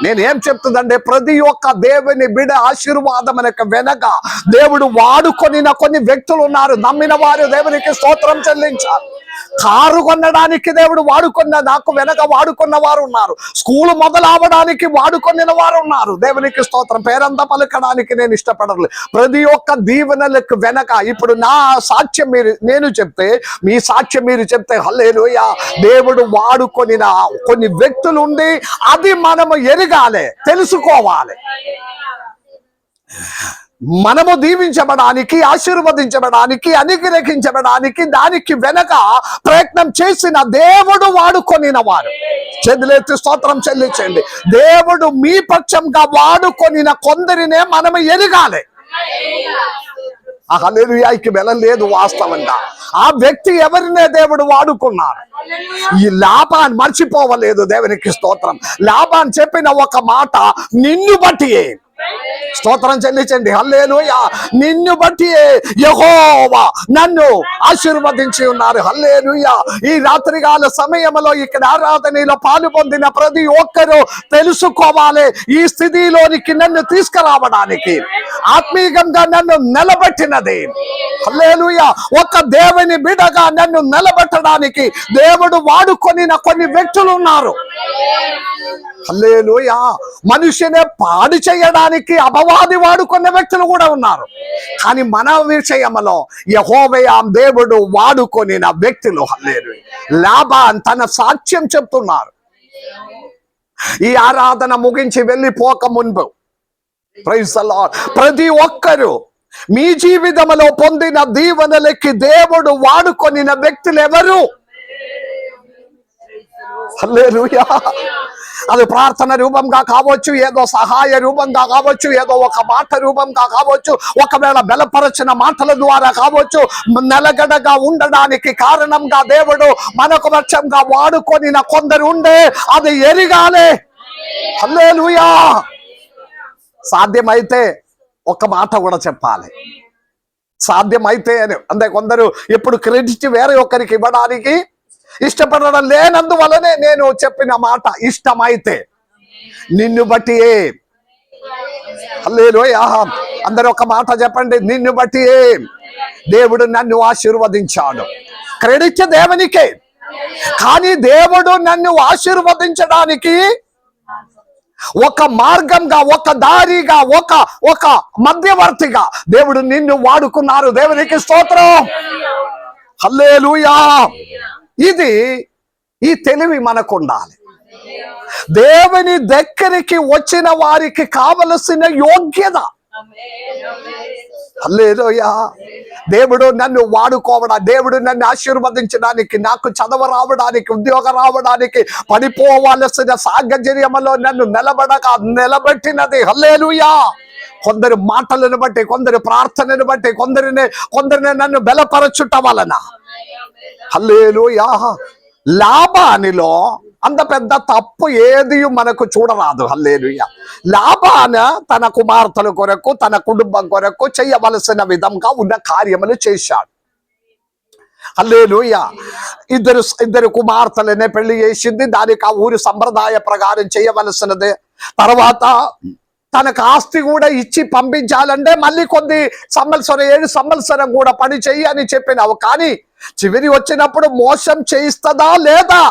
నేను ఏం చెప్తుందంటే, ప్రతి ఒక్క దేవుని బిడ ఆశీర్వాదం వెనక దేవుడు వాడుకొని కొన్ని వ్యక్తులు ఉన్నారు. నమ్మిన వారు దేవునికి స్తోత్రం చెల్లించాలి. కారు కొనడానికి దేవుడు నాకు వెనక వాడుకున్న వారు ఉన్నారు. స్కూల్ మొదలవడానికి వాడుకొనిన వారు ఉన్నారు. దేవునికి స్తోత్రం. పేరంతా పలకడానికి నేను ఇష్టపడలేదు. ప్రతి ఒక్క దీవెనలకు వెనక ఇప్పుడు నా సాక్ష్యం నేను చెప్తే, మీ సాక్ష్యం మీరు చెప్తే హల్లెలూయా, దేవుడు వాడుకొనిన కొన్ని వ్యక్తులు ఉండి అది మనము ఎరగాలి, తెలుసుకోవాలి. మనము దీవించబడానికి, ఆశీర్వదించబడానికి, అనుగ్రహించబడానికి దానికి వెనక ప్రయత్నం చేసిన దేవుడు వాడుకొనిన వారు. చేతులెత్తి స్తోత్రం చెల్లించండి. దేవుడు మీ పక్షంగా వాడుకొనిన కొందరినే మనము ఎరగాలి. హల్లెలూయాకి వెళ్ళలేదు వాస్తవంగా. ఆ వ్యక్తి ఎవరినే దేవుడు వాడుకున్నారు. ఈ లాభాన్ని మర్చిపోవలేదు. దేవునికి స్తోత్రం. లాభాన్ని చెప్పిన ఒక మాట, నిన్ను బట్టి స్తోత్రం చెల్లించండి. హల్లెలూయా. నిన్ను బట్టి యెహోవా నన్ను ఆశీర్వదించి ఉన్నారు. హల్లెలూయా. ఈ రాత్రికాల సమయంలో ఇక్కడ ఆరాధనలో పాలు పొందిన ప్రతి ఒక్కరూ తెలుసుకోవాలి, ఈ స్థితిలోనికి నన్ను తీసుకురావడానికి ఆత్మీయంగా నన్ను నిలబెట్టినది. హల్లెలూయా. ఒక దేవుని బిడ్డగా నన్ను నిలబెట్టడానికి దేవుడు వాడుకొనిన కొన్ని వ్యక్తులు ఉన్నారు. హల్లెలూయా. మనుషునే పాడు చేయడానికి అపవాది వాడుకున్న వ్యక్తులు కూడా ఉన్నారు. కానీ మన విషయంలో యెహోవా దేవుడు వాడుకొనిన వ్యక్తులు హల్లెలూయా. లాబాన్ తన సాక్ష్యం చెప్తున్నారు. ఈ ఆరాధన ముగించి వెళ్ళిపోక మున్పు ప్రైజ్ ది లార్డ్, ప్రతి ఒక్కరూ మీ జీవితంలో పొందిన దీవెనలకి దేవుడు వాడుకొనిన వ్యక్తులు ఎవరు? హల్లెలూయా. అది ప్రార్థన రూపంగా కావచ్చు, ఏదో సహాయ రూపంగా కావచ్చు, ఏదో ఒక మాట రూపంగా కావచ్చు, ఒకవేళ బలపరచిన మాటల ద్వారా కావచ్చు. నిలగడగా ఉండడానికి కారణంగా దేవుడు మనకు పక్షంగా వాడుకొనిన కొందరు ఉండే అది ఎరగాలి. హల్లెలూయా. సాధ్యమైతే ఒక మాట కూడా చెప్పాలి. సాధ్యమైతే అని అంటే కొందరు ఎప్పుడు క్రెడిట్ వేరే ఒక్కరికి ఇవ్వడానికి ఇష్టపడడం లేనందువలనే నేను చెప్పిన మాట, ఇష్టమైతే నిన్ను బట్టి. హల్లెలూయా. అందరూ ఒక మాట చెప్పండి, నిన్ను బట్టి దేవుడు నన్ను ఆశీర్వదించాడు. క్రెడిట్ దేవునికే, కానీ దేవుడు నన్ను ఆశీర్వదించడానికి ఒక మార్గంగా, ఒక దారిగా, ఒక మధ్యవర్తిగా దేవుడు నిన్ను వాడుకున్నారు. దేవునికి స్తోత్రం. హల్లెలూయా. ఈ తెలివి మనకు ఉండాలి. దేవుని దగ్గరికి వచ్చిన వారికి కావలసిన యోగ్యత. హల్లెలూయా. దేవుడు నన్ను వాడుకోవడానికి, దేవుడు నన్ను ఆశీర్వదించడానికి, నాకు చదవ రావడానికి, ఉద్యోగం రావడానికి, పడిపోవలసిన సాహచర్యంలో నన్ను నిలబెట్టినది. హల్లెలూయా. కొందరు మాటలను బట్టి, కొందరు ప్రార్థనను బట్టి, కొందరిని నన్ను బలపరచుట వలన. హల్లెలూయా. లాబానిలో అంత పెద్ద తప్పు ఏది మనకు చూడరాదు. హల్లెలూయా. లాబాన తన కుమార్తెల కొరకు, తన కుటుంబం కొరకు చేయవలసిన విధంగా ఉన్న కార్యములు చేశాడు. హల్లెలూయా. ఇద్దరు కుమార్తెలనే పెళ్లి చేసింది. దానికి ఆ ఊరి సంప్రదాయ ప్రకారం చేయవలసినదే. తర్వాత తనకు ఆస్తి కూడా ఇచ్చి పంపించాలంటే మళ్ళీ కొన్ని 7 సంవత్సరం కూడా పని చెయ్యి అని చెప్పినావు. కానీ చివరి వచ్చినప్పుడు మోసం చేయిస్తుందా లేదా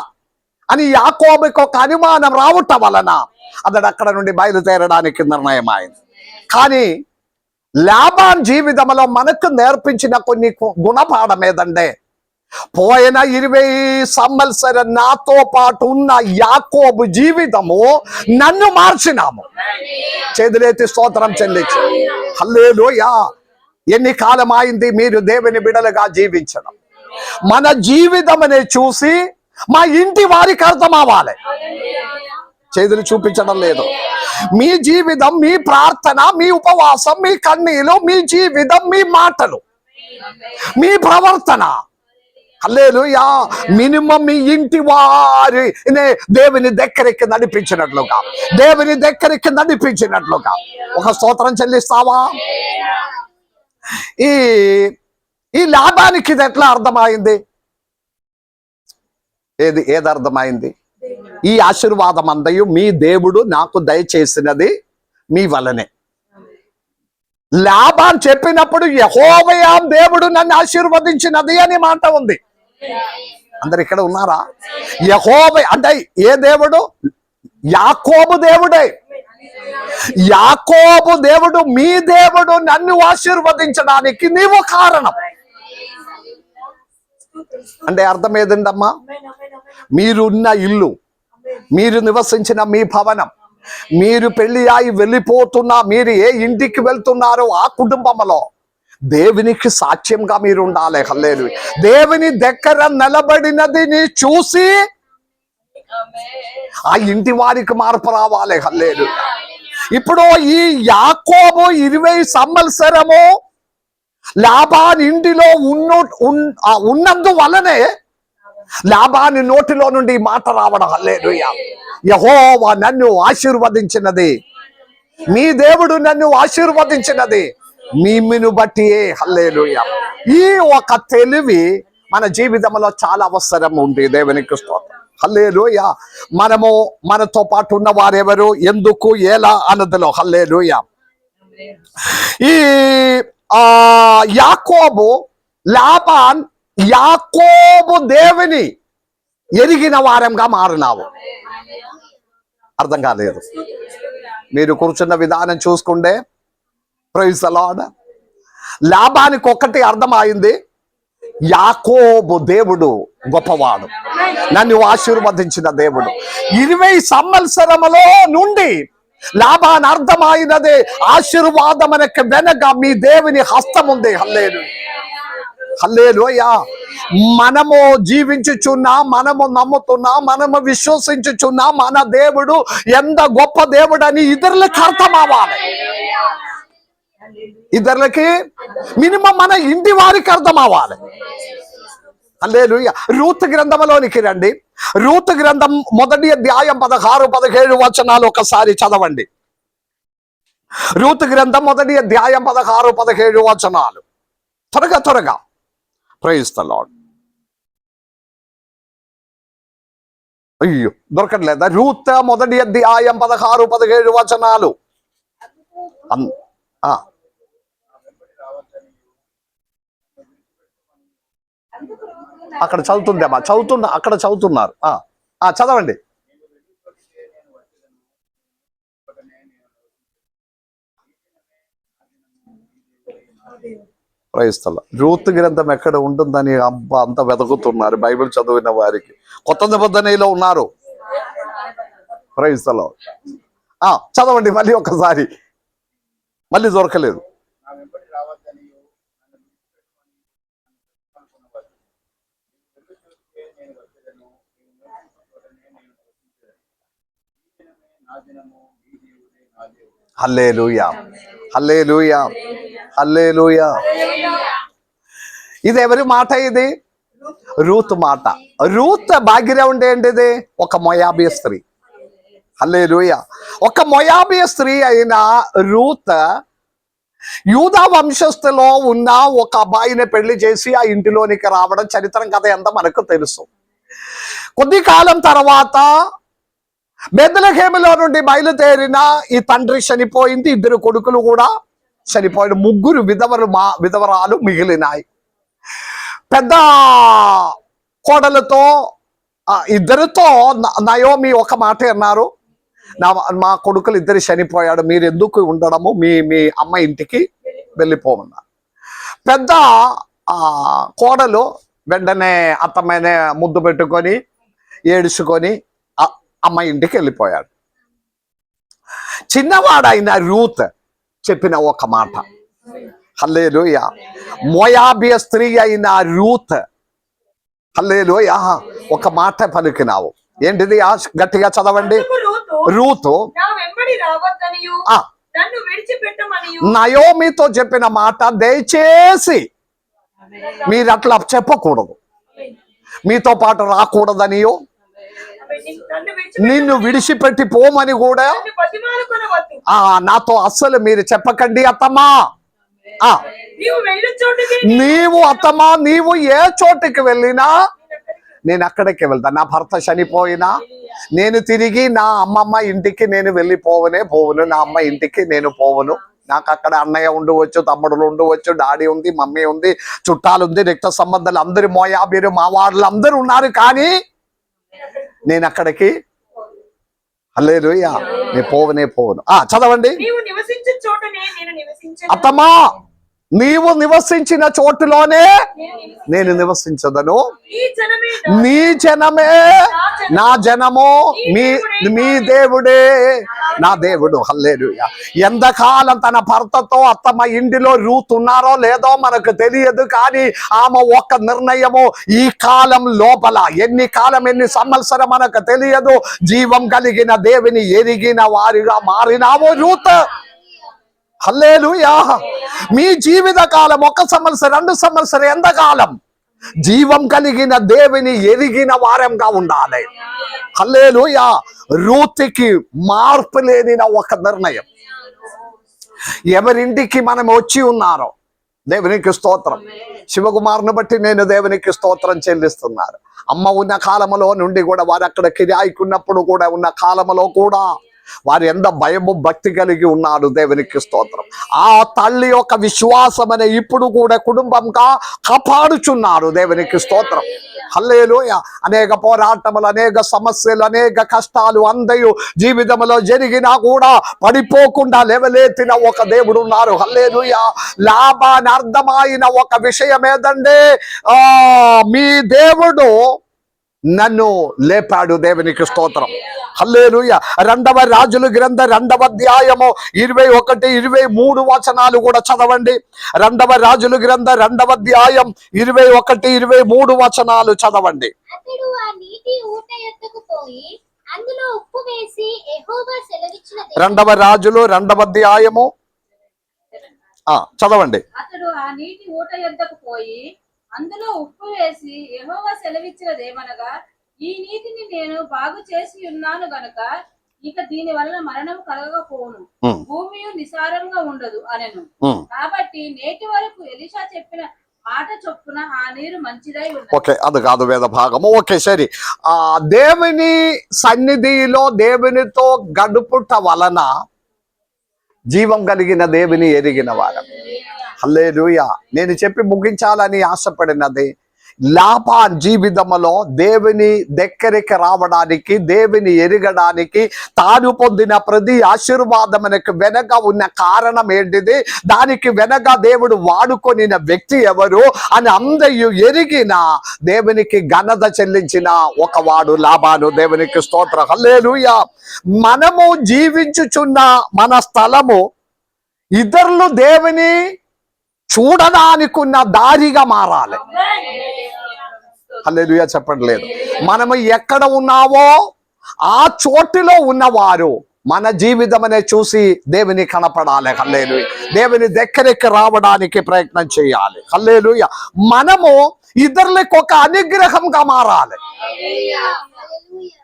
అని యాకోబుకు ఒక అనుమానం రావటం వలన అతడు అక్కడ నుండి బయలుదేరడానికి నిర్ణయం అయింది. కానీ లాబాన్ జీవితంలో మనకు నేర్పించిన కొన్ని గుణపాఠం ఏదంటే, పోయిన 20 సంవత్సరం నాతో పాటు ఉన్న యాకోబు జీవితము నన్ను మార్చినాము. చేతులెత్తి స్తోత్రం చెల్లించు. హల్లెలూయా. ఎన్ని కాలం అయింది మీరు దేవుని బిడలుగా జీవించడం? మన జీవితమనే చూసి మా ఇంటి వారికి అర్థం అవ్వాలి. చేతులు చూపించడం లేదు. మీ జీవితం, మీ ప్రార్థన, మీ ఉపవాసం, మీ కన్నీలు, మీ జీవితం, మీ మాటలు, మీ ప్రవర్తన, హల్లెలూయా, మినిమం మీ ఇంటి వారి దేవుని దగ్గరికి నడిపించినట్లుగా, దేవుని దగ్గరికి నడిపించినట్లుగా ఒక స్తోత్రం చెల్లిస్తావా? ఈ లాభానికి ఇది ఎట్లా అర్థమైంది? ఏది అర్థమైంది? ఈ ఆశీర్వాదం అందయు మీ దేవుడు నాకు దయచేసినది మీ వలనే. లాభాన్ని చెప్పినప్పుడు యెహోవా దేవుడు నన్ను ఆశీర్వదించినది అని మాట ఉంది. అందరు ఇక్కడ ఉన్నారా? యెహోవా అంటే ఏ దేవుడు? యాకోబు దేవుడే. యాకోబు దేవుడు, మీ దేవుడు నన్ను ఆశీర్వదించడానికి నీవు కారణం. అంటే అర్థం ఏదండమ్మా? మీరున్న ఇల్లు, మీరు నివసించిన మీ భవనం, మీరు పెళ్లి అయి వెళ్ళిపోతున్నా, మీరు ఏ ఇంటికి వెళ్తున్నారో ఆ కుటుంబంలో దేవునికి సాక్ష్యంగా మీరు ఉండాలి. హల్లెలూయా. దేవుని దగ్గర నిలబడినది చూసి ఆ ఇంటి వారికి మార్పు రావాలి. హల్లెలూయా. ఇప్పుడు ఈ యాకోబు 20 సంవత్సరము లాబాను ఇంటిలో ఉన్నందు వలనే లాబాను నోటిలో నుండి ఈ మాట రావడం. హల్లెలూయా. యెహోవా నన్ను ఆశీర్వదించినది, మీ దేవుడు నన్ను ఆశీర్వదించినది మిమ్మును బట్టియే. హల్లెలూయా. ఈ ఒక తెలివి మన జీవితంలో చాలా అవసరం ఉంది. దేవునికి స్తోత్రం. హల్లెలూయా. మనతో పాటు ఉన్న వారెవరు, ఎందుకు, ఎలా అన్నదిలో. హల్లెలూయా. ఈ లాబాన్ యాకోబు దేవుని ఎరిగిన వారంగా మారినావు. అర్థం కాలేదు. మీరు కూర్చున్న విధానం చూసుకుంటే ప్రైజ్ ది లార్డ్. లాబానికి ఒక్కటి అర్థమైంది, యాకోబు దేవుడు గొప్పవాడు, నన్ను ఆశీర్వదించిన దేవుడు. 20 సంవత్సరములో నుండి లాబాన్ అర్థమైనదే, ఆశీర్వాదమునకు వెనక మీ దేవుని హస్తం ఉంది. హల్లెలూయా. హల్లెలూయా. మనము జీవించుచున్నా, మనము నమ్ముతున్నా, మనము విశ్వసించుచున్నా మన దేవుడు ఎంత గొప్ప దేవుడని ఇతరులకు అర్థం అవ్వాలి. ఇతరులకి మినిమం మన ఇంటి వారికి అర్థం అవ్వాలి. హల్లెలూయా. రూతు గ్రంథంలోనికి రండి. రూతు గ్రంథం 1వ అధ్యాయం 16-17 వచనాలు ఒకసారి చదవండి. రూతు గ్రంథం 1వ అధ్యాయం 16-17 వచనాలు. త్వరగా ప్రైజ్ ది లార్డ్. అయ్యో దొరకట్లేదా? రూతు 1వ అధ్యాయం 16-17 వచనాలు. అక్కడ చదువుతుందేమా? అక్కడ చదువుతున్నారు. చదవండి. Praise the lord. రూతు గ్రంథం ఎక్కడ ఉంటుందని అబ్బా అంత వెతుకుతున్నారు బైబిల్ చదివిన వారికి. కొత్త నిబంధనలో ఉన్నారు. Praise the lord. చదవండి మళ్ళీ ఒకసారి. మళ్ళీ దొరకలేదు. హల్లెలూయా. హల్లెలూయా. హల్లెలూయా. ఇది ఎవరి మాట? ఇది రూతు మాట. రూత్ బ్యాక్గ్రౌండ్ ఏంటిది? ఒక మోయాబీయ స్త్రీ. హల్లెలూయా. ఒక మోయాబీయ స్త్రీ అయిన రూత్ యూదా వంశస్థులో ఉన్న ఒక అబ్బాయిని పెళ్లి చేసి ఆ ఇంటిలోనికి రావడం చరిత్ర కథ ఎంత మనకు తెలుసు. కొద్ది కాలం తర్వాత బెత్లెహేములో నుండి బయలుదేరిన ఈ తండ్రి చనిపోయింది, 2 కొడుకులు కూడా చనిపోయిన, 3 విధవరాలు మిగిలినాయి. పెద్ద కోడలతో 2తో నయోమి ఒక మాట అన్నారు, మా కొడుకులు 2 చనిపోయాడు, మీరు ఎందుకు ఉండడము, మీ అమ్మ ఇంటికి వెళ్ళిపోమన్నారు. పెద్ద కోడలు వెంటనే అత్తమ్మనే ముద్దు పెట్టుకొని ఏడుచుకొని అమ్మ ఇంటికి వెళ్ళిపోయాడు. చిన్నవాడైన రూత్ చెప్పిన ఒక మాట. హల్లెలూయా. మోయాబీయ స్త్రీ అయిన రూత్, హల్లెలూయా, ఒక మాట పలికినావు. ఏంటిది? గట్టిగా చదవండి. రూతు నయోమితో చెప్పిన మాట, దయచేసి మీరు అట్లా చెప్పకూడదు, మీతో పాటు రాకూడదనియో, నిన్ను విడిచిపెట్టి పోమని కూడా నాతో అస్సలు మీరు చెప్పకండి అత్తమ్మా. నీవు అత్తమ్మా, నీవు ఏ చోటికి వెళ్ళినా నేను అక్కడికి వెళ్తా. నా భర్త చనిపోయినా నేను తిరిగి నా అమ్మమ్మ ఇంటికి నేను వెళ్ళిపోవనే పోవును, నా అమ్మ ఇంటికి నేను పోవును, నాకు అక్కడ అన్నయ్య ఉండవచ్చు, తమ్ముడులు ఉండవచ్చు, డాడీ ఉంది, మమ్మీ ఉంది, చుట్టాలు ఉంది, రక్త సంబంధాలు అందరు మోయాబీరు మా వాళ్ళు అందరూ ఉన్నారు. కానీ నేను అక్కడికి హల్లెలూయా నేను పోను. చదవండి. నీవు నివసించే చోటనే నేను నివసించను. అత్తమ్మా, నీవు నివసించిన చోటులోనే నేను నివసించదను. నీ జనమే నా జనము, మీ దేవుడే నా దేవుడు. హల్లెలూయా. ఎంతకాలం తన భర్తతో అత్తమ్మ ఇంటిలో రూత్ ఉన్నారో లేదో మనకు తెలియదు. కానీ ఆమె ఒక్క నిర్ణయము, ఈ కాలం లోపల ఎన్ని సంవత్సరం మనకు తెలియదు, జీవం కలిగిన దేవుని ఎరిగిన వారిగా మారినాము రూత్. హల్లెలూయా. మీ జీవిత కాలం 1 సంవత్సరం 2 సంవత్సరం ఎంతకాలం జీవం కలిగిన దేవుని ఎరిగిన వారంగా ఉండాలి. హల్లెలూయా. రూతుకి మార్పు లేని ఒక నిర్ణయం. ఎవరింటికి మనం వచ్చి ఉన్నారో దేవునికి స్తోత్రం. శివకుమార్ను బట్టి నేను దేవునికి స్తోత్రం చెల్లిస్తున్నాను. అమ్మ ఉన్న కాలంలో నుండి కూడా, వారు అక్కడ కిరాయికున్నప్పుడు కూడా ఉన్న కాలంలో కూడా వారు ఎంత భయము భక్తి కలిగి ఉన్నాడు. దేవునికి స్తోత్రం. ఆ తల్లి యొక్క విశ్వాసం అనే ఇప్పుడు కూడా కుటుంబంగా కాపాడుచున్నారు. దేవునికి స్తోత్రం. హల్లెలూయా. అనేక పోరాటములు, అనేక సమస్యలు, అనేక కష్టాలు అందయు జీవితంలో జరిగినా కూడా పడిపోకుండా లేవలేతిన ఒక దేవుడు ఉన్నారు. హల్లెలూయా. లాభాన్ని అర్థమైన ఒక విషయం ఏదంటే, మీ దేవుడు నన్ను లేపాడు. దేవునికి స్తోత్రం. హల్లెలూయా. 2వ రాజుల గ్రంథ 2వ అధ్యాయము 21, 23 వచనాలు కూడా చదవండి. 2వ రాజుల గ్రంథ 2వ అధ్యాయం 21, 23 వచనాలు చదవండి. అతడు ఆ నీటి ఊట యొద్దకు పోయి అందులో ఉప్పు వేసి యెహోవా సెలవిచ్చినది. 2వ రాజులు 2వ అధ్యాయము చదవండి. అతడు ఆ నీటి ఊట యొద్దకు పోయి అందులో ఉప్పు వేసి యెహోవా సెలవిచ్చినదేమనగా, ఈ నీటిని నేను బాగు చేసి ఉన్నాను గనుక ఇక దీని వలన మరణం కలగకపోను, భూమి నిసారంగా ఉండదు అనెను. కాబట్టి నేటి వరకు ఎలీషా చెప్పిన మాట చొప్పున ఆ నీరు మంచిదై ఉన్నది. ఓకే, అది కాదు వేద భాగము. ఓకే, సరే. దేవుని సన్నిధిలో దేవునితో గడుపుట వలన జీవం కలిగిన దేవుని ఎరిగిన వారు. హల్లెలూయా. నేను చెప్పి ముగించాలని ఆశపడినది, లాభాన్ జీవితంలో దేవుని దగ్గరికి రావడానికి, దేవుని ఎరగడానికి, తాను పొందిన ప్రతి ఆశీర్వాదమునకు వెనక ఉన్న కారణం ఏంటిది, దానికి వెనక దేవుడు వాడుకొనిన వ్యక్తి ఎవరు అని అందరూ ఎరిగిన దేవునికి ఘనత చెల్లించిన ఒక వాడు లాభాను. దేవునికి స్తోత్రం. హల్లెలూయా. మనము జీవించుచున్న మన స్థలము ఇతరులు దేవుని చూడడానికున్న దారిగా మారాలి. హల్లెలూయా చెప్పట్లేదు. మనము ఎక్కడ ఉన్నావో ఆ చోటులో ఉన్నవారు మన జీవితం అనే చూసి దేవుని కనపడాలి. హల్లెలూయా. దేవుని దగ్గరికి రావడానికి ప్రయత్నం చేయాలి. హల్లెలూయా. మనము ఇతరులకు ఒక అనుగ్రహంగా మారాలి.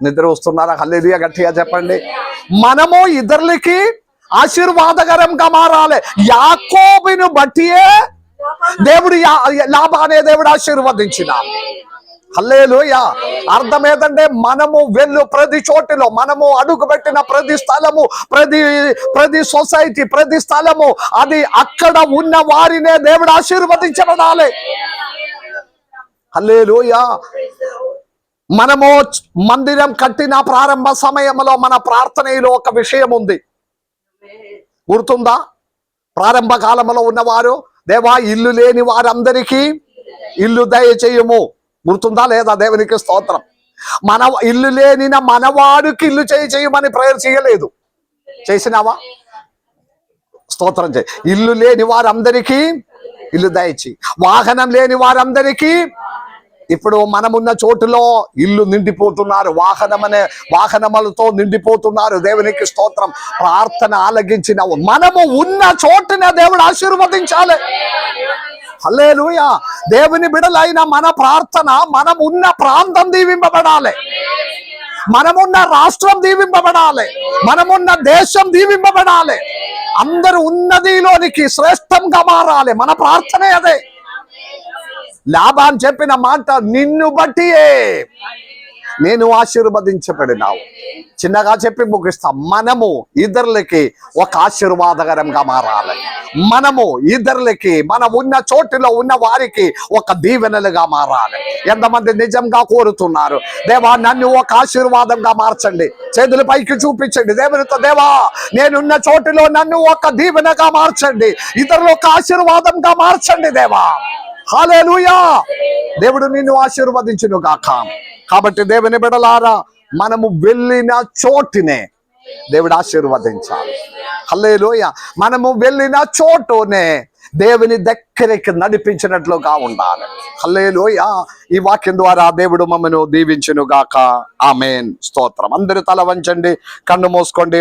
నిద్ర వస్తున్నారా? హల్లెలూయా గట్టిగా చెప్పండి. మనము ఇతరులకి ఆశీర్వాదకరంగా మారాలి. యాకోబును బట్టియే దేవుడు లాభానే దేవుడు ఆశీర్వదించిన. హల్లెలూయా. అర్థం ఏంటంటే, మనము వెళ్ళు ప్రతి చోటులో, మనము అడుగుపెట్టిన ప్రతి స్థలము, ప్రతి సొసైటీ, ప్రతి స్థలము, అది అక్కడ ఉన్న వారినే దేవుడు ఆశీర్వదించబడాలి. హల్లెలూయా. మనము మందిరం కట్టిన ప్రారంభ సమయంలో మన ప్రార్థనలో ఒక విషయం ఉంది, గుర్తుందా? ప్రారంభ కాలంలో ఉన్నవారు, దేవా ఇల్లు లేని వారందరికీ ఇల్లు దయచేయము. గుర్తుందా లేదా? దేవునికి స్తోత్రం. మన ఇల్లు లేని మనవాడికి ఇల్లు చేయమని ప్రేయర్ చేయలేదు. చేసినావా? స్తోత్రం చేయి. ఇల్లు లేని వారందరికీ ఇల్లు దయచేయి. వాహనం లేని వారందరికీ, ఇప్పుడు మనమున్న చోటులో ఇల్లు నిండిపోతున్నారు, వాహనములతో నిండిపోతున్నారు. దేవునికి స్తోత్రం. ప్రార్థన ఆలకించిన మనము ఉన్న చోటున దేవుడు ఆశీర్వదించాలి. హల్లెలూయా. దేవుని బిడలైన మన ప్రార్థన, మనం ఉన్న ప్రాంతం దీవింపబడాలి, మనమున్న రాష్ట్రం దీవింపబడాలి, మనమున్న దేశం దీవింపబడాలి, అందరూ ఉన్నదిలోనికి శ్రేష్టంగా మారాలి. మన ప్రార్థనే అదే. లాభాన్ చెప్పిన మాట, నిన్ను బట్టియే నేను ఆశీర్వదించబడినావు. చిన్నగా చెప్పి ముగిస్తాం. మనము ఇతరులకి ఒక ఆశీర్వాదకరంగా మారాలి. మనము ఇతరులకి, మనం ఉన్న చోటులో ఉన్న వారికి ఒక దీవెనలుగా మారాలి. ఎంతమంది నిజంగా కోరుతున్నారు, దేవా నన్ను ఒక ఆశీర్వాదంగా మార్చండి? చేతులు పైకి చూపించండి దేవునితో, దేవా నేనున్న చోటులో నన్ను ఒక దీవెనగా మార్చండి, ఇతరులు ఒక ఆశీర్వాదంగా మార్చండి దేవా. హల్లెలూయా. దేవుడు నిన్ను ఆశీర్వదించును గాక. కాబట్టి దేవుని బిడ్డలారా, మనము వెళ్ళిన చోటునే దేవుడు ఆశీర్వదించాలి. హల్లెలూయా. మనము వెళ్ళిన చోటునే దేవుని దగ్గరికి నడిపించినట్లుగా ఉండాలి. హల్లెలూయా. ఈ వాక్యం ద్వారా దేవుడు మమ్మను దీవించును గాక. ఆమేన్. స్తోత్రం. అందరూ తల వంచండి, కన్ను మూసుకోండి.